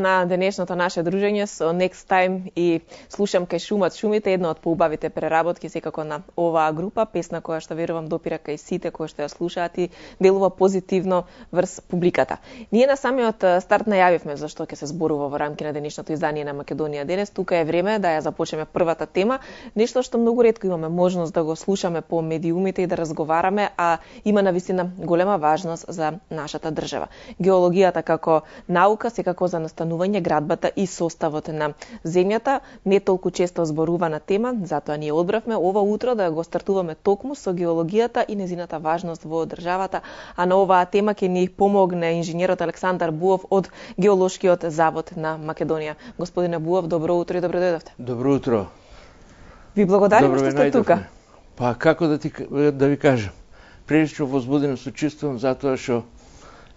На денешното наше дружење со Next Time и слушам кај шумат шумите, една од поубавите преработки секако на оваа група, песна која што верувам допира кај сите кои што ја слушаат и делува позитивно врз публиката. Ние на самиот старт најавивме зашто ќе се зборува во рамки на денешното издание на Македонија денес. Тука е време да ја започнеме првата тема, нешто што многу ретко имаме можност да го слушаме по медиумите и да разговараме, а има навистина голема важност за нашата држава. Геологијата како наука, секако за настанување, градбата и составот на земјата, не толку често зборувана тема, затоа ние одбравме ова утро да го стартуваме токму со геологијата и незината важност во државата, а на оваа тема ќе ни помогне инженерот Александар Буов од Геолошкиот завод на Македонија. Господине Буов, добро утро и добро дојдовте. Добро утро. Ви благодарам што сте тука. Па како да ви кажам, прилично возбудено се чувствувам затоа што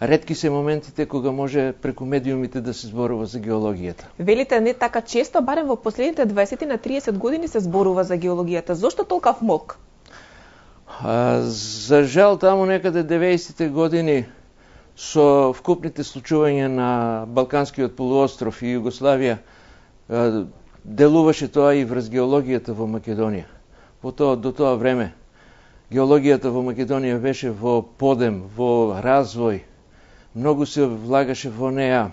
ретки се моментите кога може преку медиумите да се зборува за геологијата. Велите не така често, барем во последните 20 на 30 години се зборува за геологијата. Зошто толков молк? За жал, таму некаде 90-те години со вкупните случувања на Балканскиот полуостров и Југославија делуваше тоа и врз геологијата во Македонија. До тоа време геологијата во Македонија беше во подем, во развој, многу се влагаше во неа,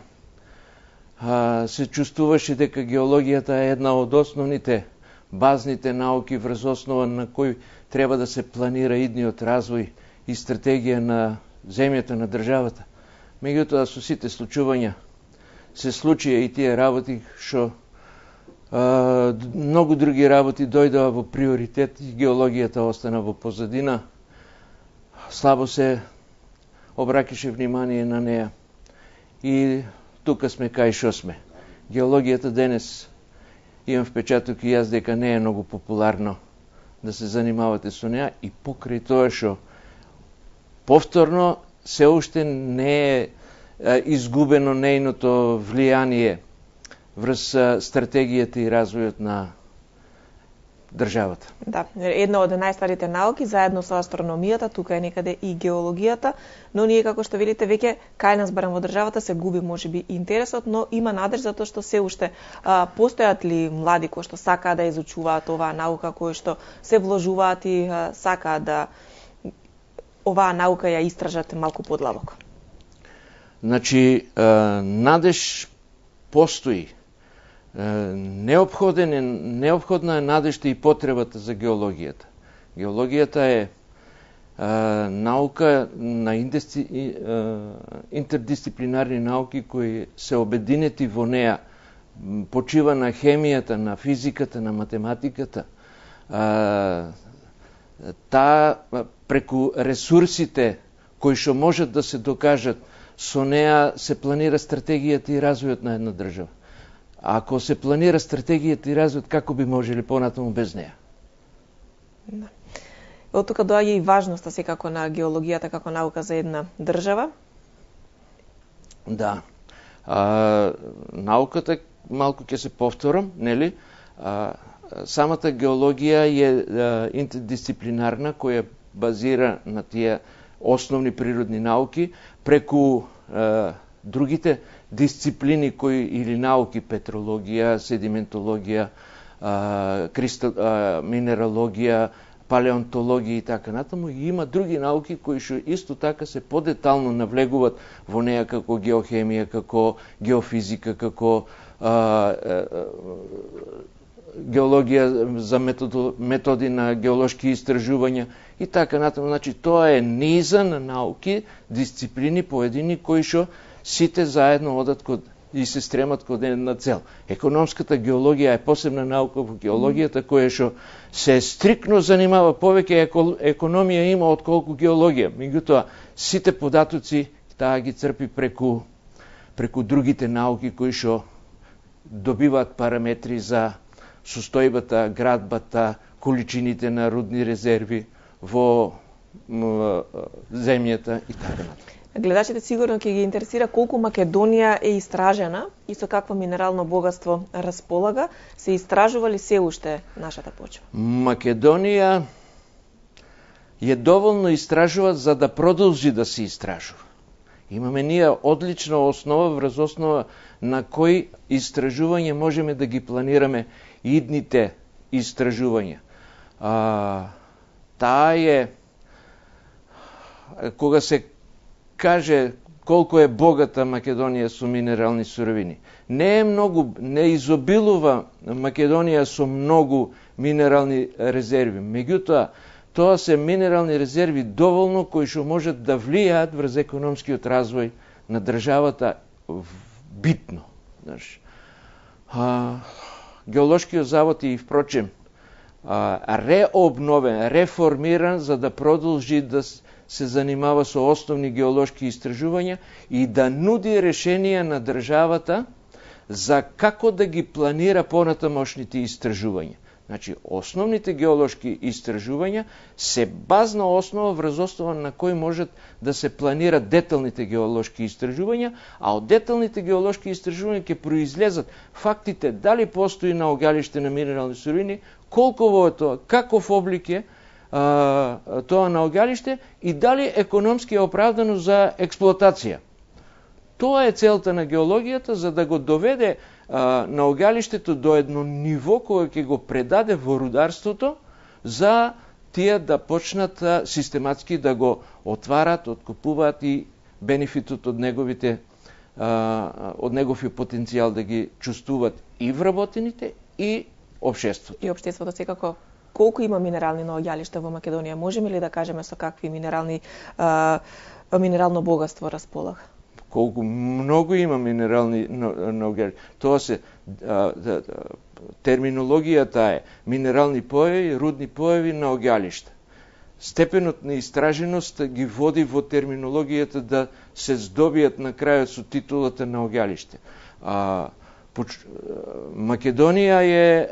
се чувствуваше дека геологијата е една од основните базните науки врз основа на кој треба да се планира идниот развој и стратегија на земјата на државата. Меѓутоа со сите случувања се случија и тие работи што многу други работи дојдоа во приоритет и геологијата остана во позадина. Слабо се обракеше внимание на неа. И тука сме кај шо сме. Геологијата денес, имам впечаток и јас дека не е многу популарно да се занимавате со неа и покрај тоа што повторно се уште не е изгубено нејното влијание врз стратегијата и развојот на државата. Да, една од најстарите науки, заедно со астрономијата, тука е некаде и геологијата, но ние, како што видите, веќе кај нас барем во државата се губи можеби интересот, но има надеж затоа што се уште постојат ли млади кои што сакаат да изучуваат оваа наука, кои што се вложуваат и сакаат да оваа наука ја истражат малку подлабоко. Значи, надеж постои. Неопходна е надежта и потребата за геологијата. Геологијата е наука на интердисциплинарни науки кои се обединети во неа. Почива на хемијата, на физиката, на математиката. Таа преку ресурсите кои што можат да се докажат, со неа се планира стратегијата и развојот на една држава. Ако се планира стратегијата и развојот, како би можеле понатаму без неа? Да. Од тука доаѓа и важноста секако на геологијата како наука за една држава. Да. Науката, малку ќе се повторам, нели? Самата геологија е интердисциплинарна, која базира на тие основни природни науки, преку другите дисциплини кои или науки, петрологија, седиментологија, минералогија, палеонтологија и така натаму, и има други науки кои што исто така се подетално навлегуваат во неа, како геохемија, како геофизика, како геологија за методи на геолошки истражувања и така натаму. Значи, тоа е низа на науки, дисциплини поедини кои што сите заедно одат и се стремат код една цел. Економската геологија е посебна наука во геологијата која што се стрикно занимава повеќе економија има отколку геологија. Меѓутоа, сите податоци таа ги црпи преку другите науки кои што добиваат параметри за состојбата, градбата, количините на рудни резерви во земјата и така натаму. Гледачите сигурно ќе ги интересира колку Македонија е истражена и со какво минерално богатство располага. Се истражува ли се уште нашата почва? Македонија е доволно истражува за да продолжи да се истражува. Имаме ние одлична основа, врз основа на кои истражување можеме да ги планираме идните истражувања. Таа е, кога се каже колку е богата Македонија со минерални суровини, не изобилува Македонија со многу минерални резерви. Меѓутоа, тоа се минерални резерви доволно кои што можат да влијаат врз економскиот развој на државата битно. Геолошкиот завод и впрочем реобновен, реформиран за да продолжи да се занимава со основни геолошки истражувања и да нуди решенија на државата за како да ги планира понатамошните истражувања. Значи, основните геолошки истражувања се базна основа врз основа на кој можат да се планират деталните геолошки истражувања, а од деталните геолошки истражувања ќе произлезат фактите дали постои наоѓалиште на минерални суровини, колку е тоа, каков облик е тоа наоѓалиште и дали економски е оправдано за експлоатација. Тоа е целта на геологијата, за да го доведе наоѓалиштето до едно ниво кое ќе го предаде во рударството за тие да почнат систематски да го отварат, откупуваат и бенефитот од неговите од неговиот потенцијал да ги чувствуваат и вработените и општеството. И општеството секако. Колку има минерални наоѓалишта во Македонија? Можеме ли да кажеме со какви минерално богатство располага? Колку многу има минерални наоѓалишта. Тоа се терминологијата е минерални појави, рудни појави, наоѓалишта. Степенот на истраженост ги води во терминологијата да се здобијат на крајот со титулата наоѓалиште. Македонија е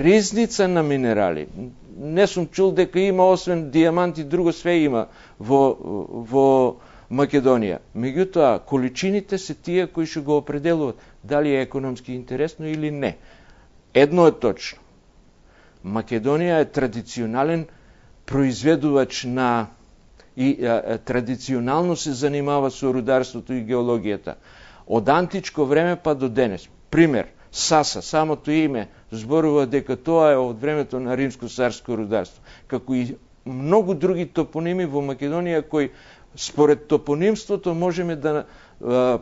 ризница на минерали. Не сум чул дека има освен дијаманти, друго све има во Македонија. Меѓутоа, количините се тие кои што го определуваат дали е економски интересно или не. Едно е точно. Македонија е традиционален произведувач и традиционално се занимава со рударството и геологијата. Од античко време па до денес. Пример, Саса, самото име зборува дека тоа е од времето на римско-царско рударство, како и многу други топоними во Македонија кои според топонимството можеме да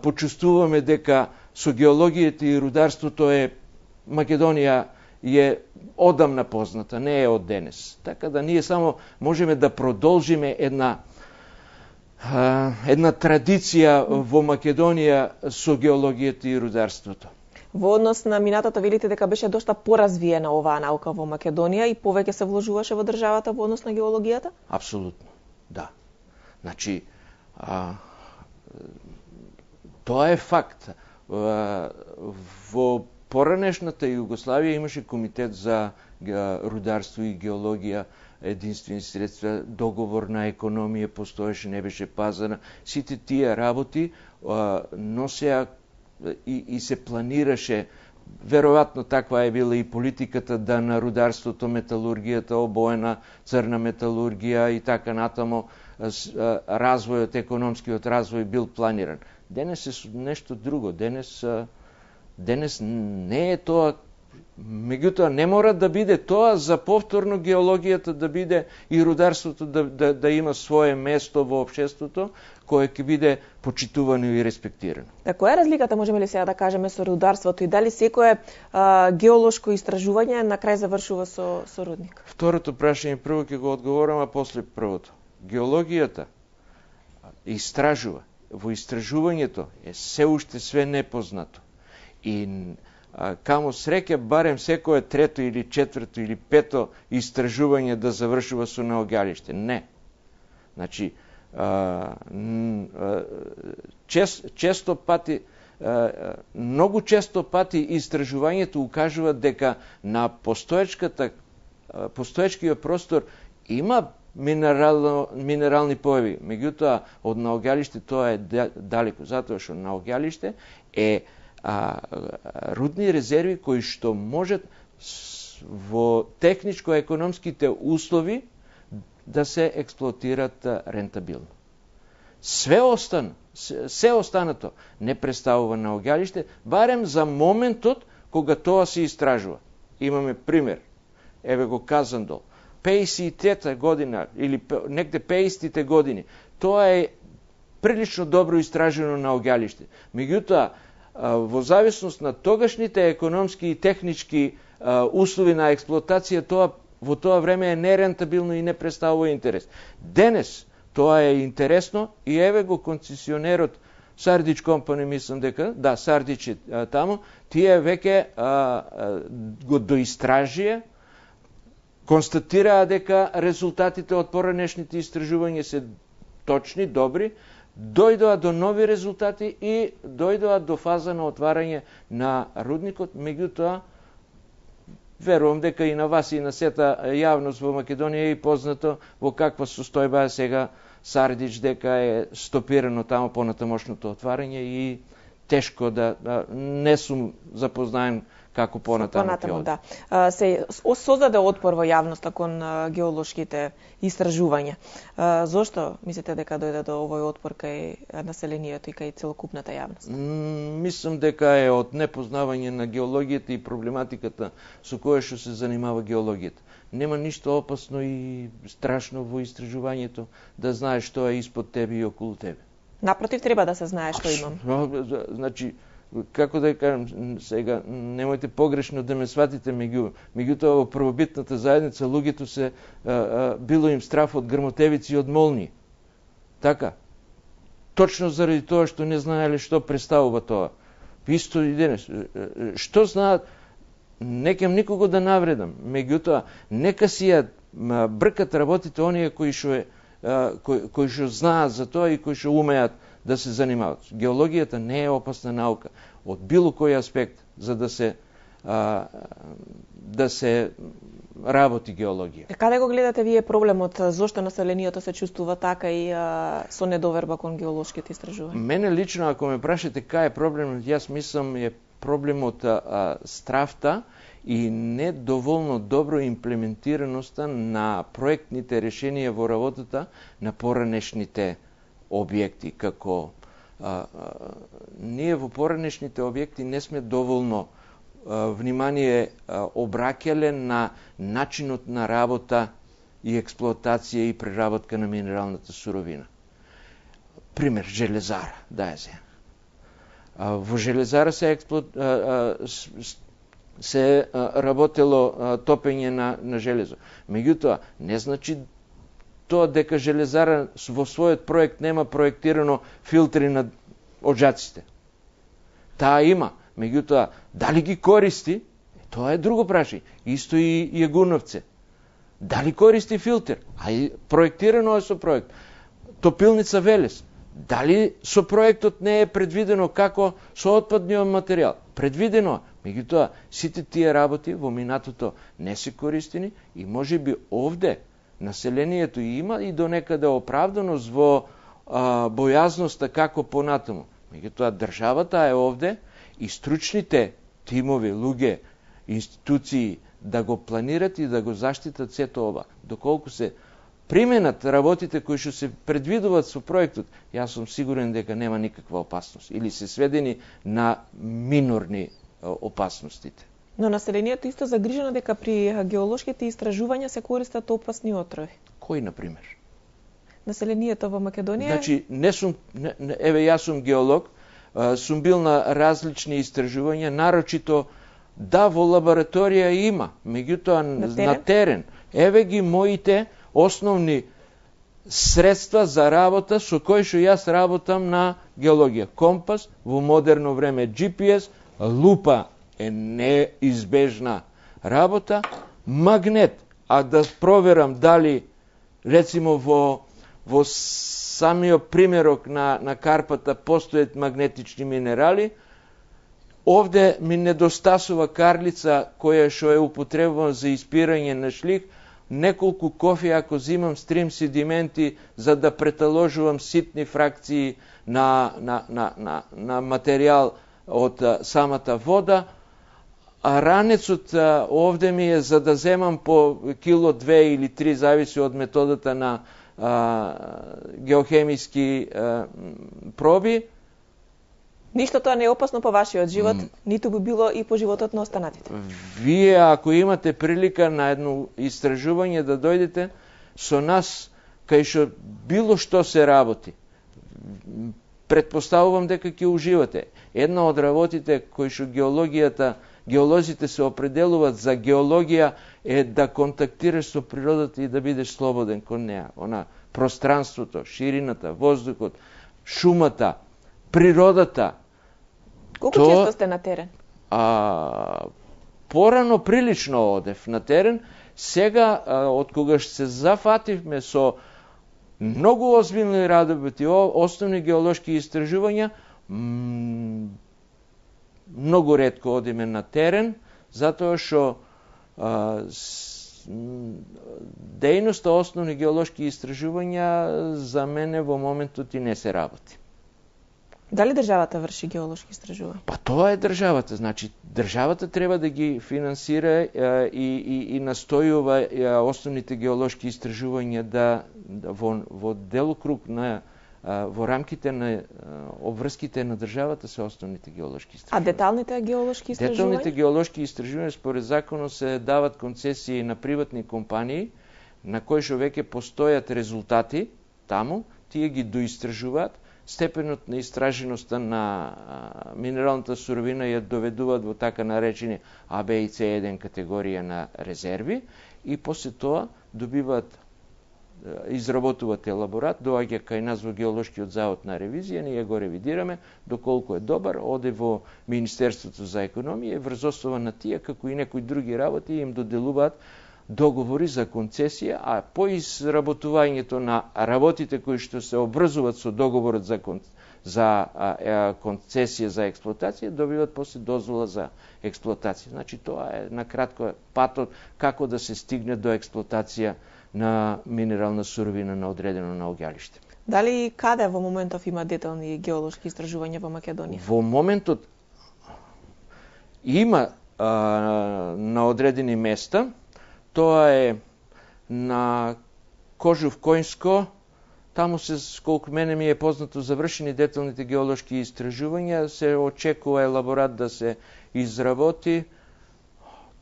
почувствуваме дека со геологијата и рударството Македонија е одамна позната, не е од денес. Така да ние само можеме да продолжиме една традиција во Македонија со геологијата и рударството. Во однос на минатото велите дека беше дошта поразвиена оваа наука во Македонија и повеќе се вложуваше во државата во однос на геологијата? Апсолутно, да. Значи, тоа е факт. Во поранешната Југославија имаше комитет за рударство и геологија, единствени средства, договорна економија постоеше, не беше пазара. Сите тие работи носеа и се планираше, веројатно таква е била и политиката да на рударството, металургијата, обоена, црна металургија и така натамо, развојот, економскиот развој бил планиран. Денес е нешто друго. Денес не е тоа. Меѓутоа, не мора да биде тоа за повторно геологијата да биде и рударството да има свое место во општеството, кое ќе биде почитувано и респектирано. Која е разликата, можеме ли сега да кажеме, со рударството и дали секое геолошко истражување на крај завршува со рудник? Второто прашање прво ќе го одговорам, а после првото. Геологијата истражува. Во истражувањето е се уште све непознато. И камо среќа барем секое трето или четврто или пето истражување да завршува со наоѓалиште. Не. Значи, многу често пати истражувањето укажува дека на постоечкиот простор има минерални појави, меѓутоа од наоѓалиште тоа е далеко, затоа што наоѓалиште е рудни резерви кои што можат во техничко-економските услови да се експлоатират рентабилно. се останато не представува на оѓалиште, барем за моментот кога тоа се истражува. Имаме пример. Еве го Казандол. 50-та година или негде 50-те години. Тоа е прилично добро истражено на оѓалиште. Меѓутоа, во зависност на тогашните економски и технички услови на експлоатација, тоа во тоа време е нерентабилно и не представува интерес. Денес тоа е интересно и еве го концесионерот Сардич Компани, мислам дека, да, Сардич е таму, тие веќе го доистражија, констатираа дека резултатите од поранешните истражувања се точни, добри, дојдоа до нови резултати и дојдоа до фаза на отварање на рудникот, меѓутоа верувам дека и на вас и на сета јавност во Македонија е познато во каква состојба е сега Сардич, дека е стопирано тамо понатамошното отварање и тешко да не сум запознаен како понатаму ќе оди. Да. Се создаде отпор во јавноста кон геолошките истражувања. Зошто мислите дека дојде до овој отпор кај населението и кај целокупната јавност? Мислам дека е од непознавање на геологијата и проблематиката со која што се занимава геологијата. Нема ништо опасно и страшно во истражувањето да знаеш што е испод тебе и околу тебе. Напротив, треба да се знае што имам. Значи, како да кажам сега, немојте погрешно да ме сватите, меѓутоа во првобитната заедница луѓето се било им страф од грмотевици и од молни. Така. Точно заради тоа што не знаеле што представува тоа. Исто и денес. Што знаат, некем никого да навредам, меѓутоа нека си ја бркат работите оние кои што знаат за тоа и кои што умеат да се занимават. Геологијата не е опасна наука од било кој аспект за да се работи геологија. Каде го гледате вие проблемот, зошто населението се чувствува така и со недоверба кон геолошките истражувања? Мене лично, ако ме прашате кај е проблемот, јас мислам е проблемот страфта и недоволно добро имплементираноста на проектните решенија во работата на поранешните објекти, како ние во поранешните објекти не сме доволно внимание обраќале на начинот на работа и експлоатација и преработка на минералната суровина. Пример, железара, да ја земам. Во железара се работело топење на железо. Меѓутоа, не значи тоа дека железара во својот проект нема проектирано филтри на оджаците. Таа има, меѓутоа, дали ги користи, тоа е друго прашање. Исто и Јагуновце. Дали користи филтер? А и проектирано е со проект. Топилница Велес. Дали со проектот не е предвидено како со отпадниот материјал? Предвидено, меѓутоа, сите тие работи во минатото не се користени и може би овде населението има и до некаде оправданост во бојазноста како понатаму. Меѓутоа, државата е овде и стручните тимови, луѓе, институции да го планират и да го заштитат сето ова. Доколку се применат работите кои што се предвидуваат со проектот, јас сум сигурен дека нема никаква опасност или се сведени на минорни опасностите. Но населението исто загрижено дека при геолошките истражувања се користат опасни отрови. Кои, например? Населението во Македонија? Значи, еве јас сум геолог, сум бил на различни истражувања, нарочито да во лабораторија има, меѓутоа на терен. Еве ги моите основни средства за работа со кои што јас работам на геологија. Компас, во модерно време GPS, лупа е неизбежна работа, магнет, а да проверам дали, рецимо во самиот примерок на карпата постојат магнетични минерали, овде ми недостасува карлица која што е употребувана за испирање на шлик, неколку кофи ако зимам стрим седименти за да преталожувам ситни фракции на материјал од самата вода, а ранецот овде ми е за да земам по кило, 2 или 3, зависи од методата геохемиски проби. Ништо тоа не е опасно по вашиот живот, ниту би било и по животот на останатите. Вие, ако имате прилика на едно истражување да дојдете со нас, кај што било што се работи, предпоставувам дека ќе уживате. Една од работите кои што геолозите се определуваат за геологија е да контактираш со природата и да бидеш слободен кон неа. Пространството, ширината, воздухот, шумата, природата. Колку често сте на терен? Порано прилично одев на терен. Сега, од когаш се зафативме со многу озбилни работи, основни геолошки истражувања, многу ретко одиме на терен, затоа што дејноста основни геолошки истражувања за мене во моментот и не се работи. Дали државата врши геолошки истражувања? Па тоа е државата, значи државата треба да ги финансира и настојува основните геолошки истражувања во делокруг во рамките на обврските на државата се основните геолошки истражувања. А деталните геолошки истражувања? Деталните геолошки истражувања според законот се дават концесии на приватни компании на кои што веќе постојат резултати таму, тие ги доистражуваат, степенот на истраженоста на минералната суровина ја доведуваат во така наречени А, Б и С1 категорија на резерви и после тоа изработуваат елаборат, доаѓа кај нас во геолошкиот завод на ревизија, ние го ревидираме, доколку е добар, оде во Министерството за економија и врз основа на тие, како и некои други работи, им доделуваат договори за концесија, а по изработувањето на работите кои што се обврзуваат со договорот за концесија за експлоатација, добиваат после дозвола за експлоатација. Значи тоа е накратко патот како да се стигне до експлоатација на минерална суровина на одредено наоѓалиште. Дали и каде во моментов има детални геолошки истражувања во Македонија? Во моментот има на одредени места. Тоа е на Кожув Којнско, таму се, колку мене ми е познато, завршени деталните геолошки истражувања, се очекува елаборат да се изработи.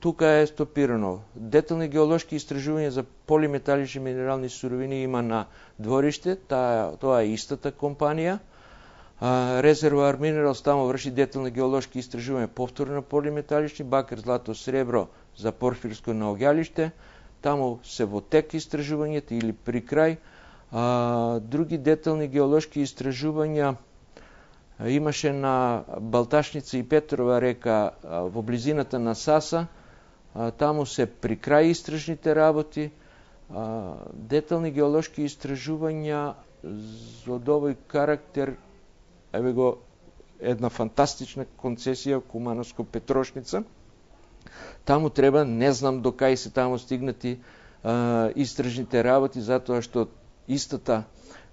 Тука е стопирано. Детални геолошки истражувања за полиметалични минерални суровини има на двориште, тоа е истата компанија. Резервоар Минералс таму врши детални геолошки истражувања повторно на полиметалични, бакар, злато, сребро за порфирско наоѓалиште. Таму се во тек истражувањата или при крај. Други детални геолошки истражувања имаше на Балташница и Петрова река во близината на Саса. Таму се при крај истражните работи. Детални геолошки истражувања од овој карактер, еве го една фантастична концесија Кумановско-Петрошница. Таму треба, не знам до кај се таму стигнати истражните работи, затоа што истата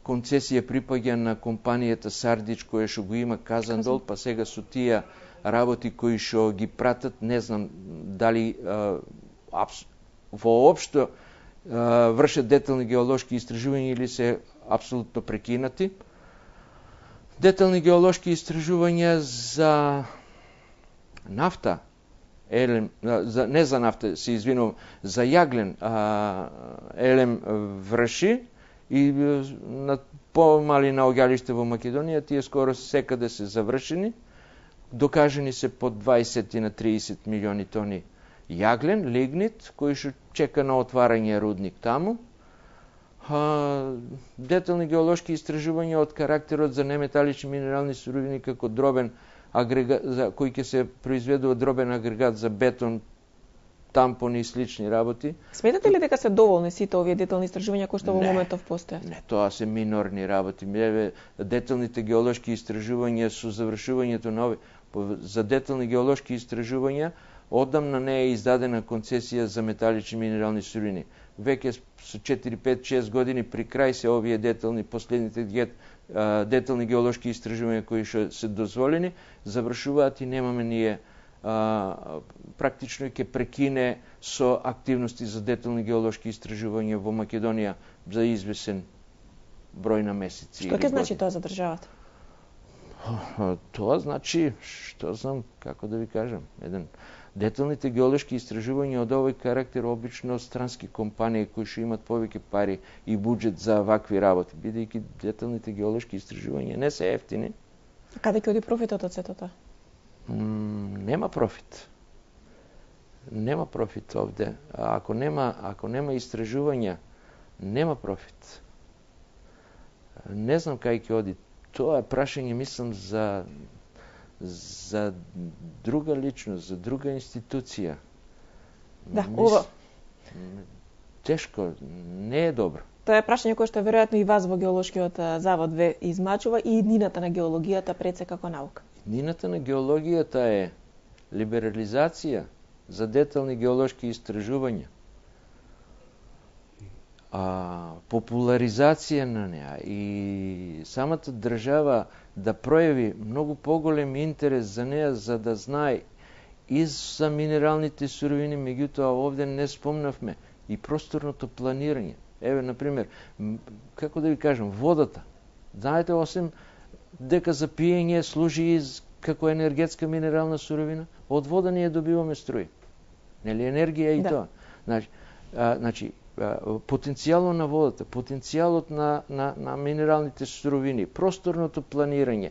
концесија припаѓа на компанијата Сардич, која што го има Казандол, па сега со тие работи кои што ги пратат, не знам дали воопшто вршат детални геолошки истражувања или се апсолутно прекинати. Детални геолошки истражувања за нафта, не за нафта, се извинувам, за јаглен Елем врши и на помали наоѓалиште во Македонија, тие скоро секаде се завршени. Докажени се по 20 на 30 милиони тони јаглен, лигнит, кој што чека на отварање рудник таму. Детални геолошки истражувања од карактерот за неметалични минерални суровини како дробен агрегат, кој ќе се произведува дробен агрегат за бетон, тампони и слични работи. Сметате ли дека се доволни сите овие детални истражувања кои што во моментов постојат? Не, тоа се минорни работи. Деталните геолошки истражувања со завршувањето на овие за детални геолошки истражувања одамна не е издадена концесија за металични минерални суровини. Веќе со 4, 5, 6 години при крај се овие детални, последните детални геолошки истражувања кои што се дозволени, завршуваат и немаме ние практично ќе прекине со активности за детални геолошки истражувања во Македонија за извесен број на месеци. Што ќе значи тоа за државата? Тоа значи, што знам, како да ви кажам, деталните геолошки истражувања од овој карактер обично странски компании кои што имат повеќе пари и буџет за вакви работи, бидејќи деталните геолошки истражувања не се ефтини. Каде ќе оди профитот од сето тоа? Нема профит. Нема профит овде. Ако нема истражувања, нема профит. Не знам кај ќе оди. Тоа е прашање, мислам, за друга личност, за друга институција. Да, ова. Тешко, не е добро. Тоа е прашање кое што веројатно и вас во геолошкиот завод ве измачува и иднината на геологијата пред се како наука. Иднината на геологијата е либерализација за детални геолошки истражувања. Популаризација на неа и самата држава да пројави многу поголем интерес за неа, за да знае и за минералните суровини, меѓутоа овде не спомнавме и просторното планирање. Еве, например, како да ви кажам, водата. Знаете, осем дека за пиење служи и како енергетска минерална суровина, од вода ние добиваме струја. Нели енергија и тоа. Значи, потенцијалот на водата, потенцијалот на минералните суровини, просторното планирање,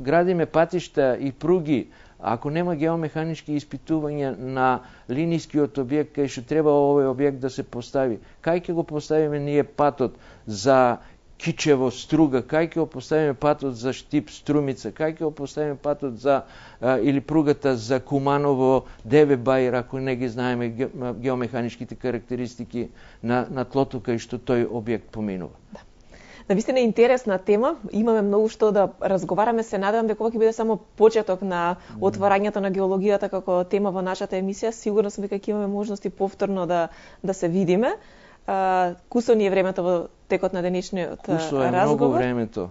градиме патишта и пруги, ако нема геомеханички испитувања на линијскиот објект кај што треба овој објект да се постави, кај ќе го поставиме ние патот за Кичево Струга, кај ќе го поставиме патот за Штип Струмица, кај ќе го поставиме патот за или пругата за Куманово Деве Баир, ако не ги знаеме геомеханичките карактеристики на тлото кај што тој објект поминува. Да, вистина е интересна тема, имаме многу што да разговараме, се надевам дека ова ќе биде само почеток на отварањето на геологијата како тема во нашата емисија. Сигурно сум дека ќе имаме можности повторно да се видиме. Кусо ни е времето во текот на денешниот разговор? Кусо е многу времето.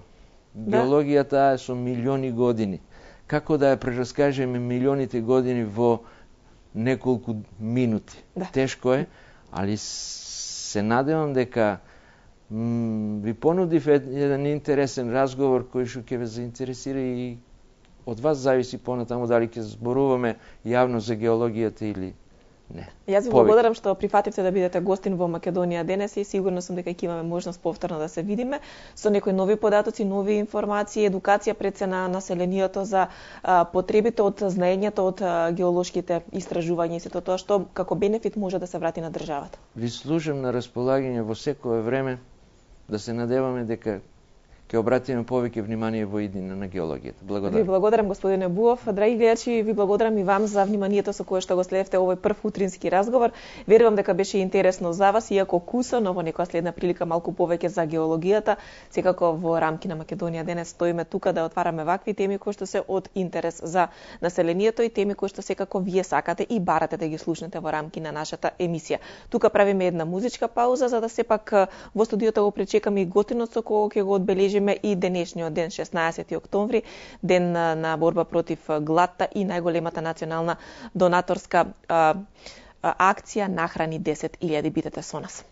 Геологијата е со милиони години. Како да ја прераскажеме милионите години во неколку минути? Тешко е, али се надевам дека ви понудив еден интересен разговор кој што ќе ве заинтересира и од вас зависи понатаму дали ќе зборуваме јавно за геологијата или не. Јас ви благодарам што прифативте да бидете гостин во Македонија денес и сигурно сум дека ќе имаме можност повторно да се видиме со некои нови податоци, нови информации, едукација пред се на населението за потребите од знаењето од геолошките истражувања и сето тоа што како бенефит може да се врати на државата. Ви служам на располагање во секое време, да се надеваме дека ќе обратиме повеќе внимание во иднина на геологијата. Благодарам. Ви благодарам, господине Буов. Драги гледачи, ви благодарам и вам за вниманието со кое што го следевте овој прв утрински разговор. Верувам дека беше интересно за вас, иако куса, но во некоја следна прилика малку повеќе за геологијата. Секако во рамки на Македонија денес стоиме тука да отвараме вакви теми кои што се од интерес за населението и теми кои што секако вие сакате и барате да ги слушнете во рамки на нашата емисија. Тука правиме една музичка пауза за да сепак во студиото го пречекаме и готинот со кого ќе го одбележиме и денешниот ден, 16 октомври, ден на борба против гладта и најголемата национална донаторска акција Нахрани 10.000. Бидете со нас.